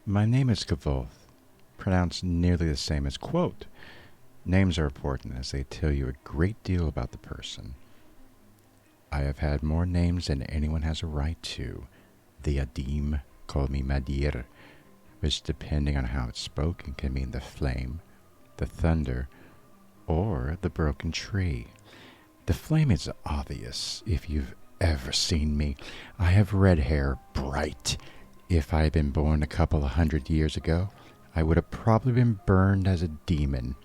My name is kvothe, pronounced nearly the same as quote. Names are important as they tell you a great deal about the person. I have had more names than anyone has a right to. The Adim called me Madir, which depending on how it's spoken can mean the flame, the thunder, or the broken tree. The flame is obvious if you've ever seen me. I have red hair, bright. If I had been born a couple of 100 years ago, I would have probably been burned as a demon.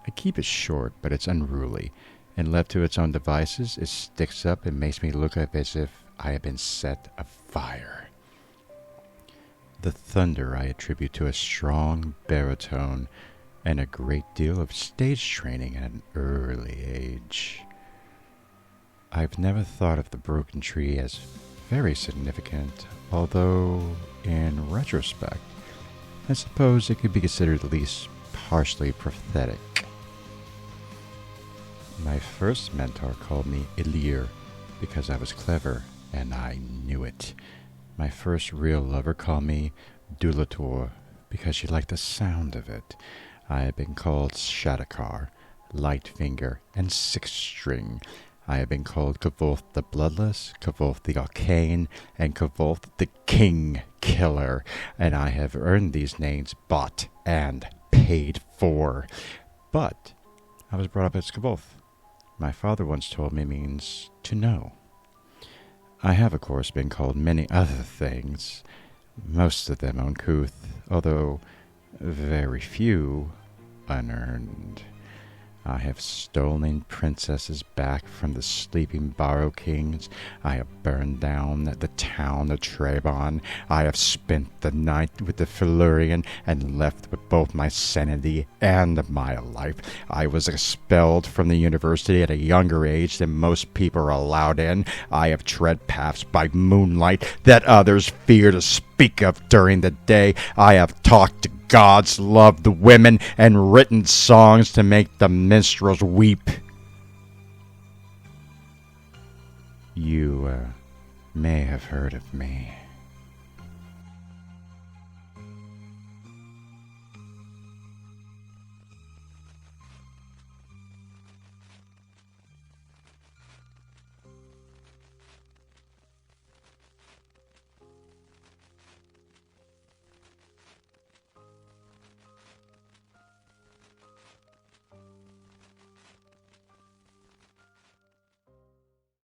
I keep it short, but it's unruly, and left to its own devices, it sticks up and makes me look up as if I had been set afire. The thunder I attribute to a strong baritone and a great deal of stage training at an early age. I've never thought of the broken tree as very significant, although, in retrospect, I suppose it could be considered at least partially prophetic. My first mentor called me Elir because I was clever, and I knew it. My first real lover called me Dulator because she liked the sound of it. I had been called Shadakar, Lightfinger, and Sixth String. I have been called kvothe the Bloodless, kvothe the Arcane, and kvothe the King Killer, and I have earned these names bought and paid for. But I was brought up as kvothe. My father once told me means to know. I have, of course, been called many other things, most of them uncouth, although very few unearned. I have stolen princesses back from the sleeping Baro kings. I have burned down the town of Trebon. I have spent the night with the Felurian and left with both my sanity and my life. I was expelled from the university at a younger age than most people are allowed in. I have tread paths by moonlight that others fear to speak of during the day. I have talked to gods, loved the women, and written songs to make the minstrels weep. You may have heard of me.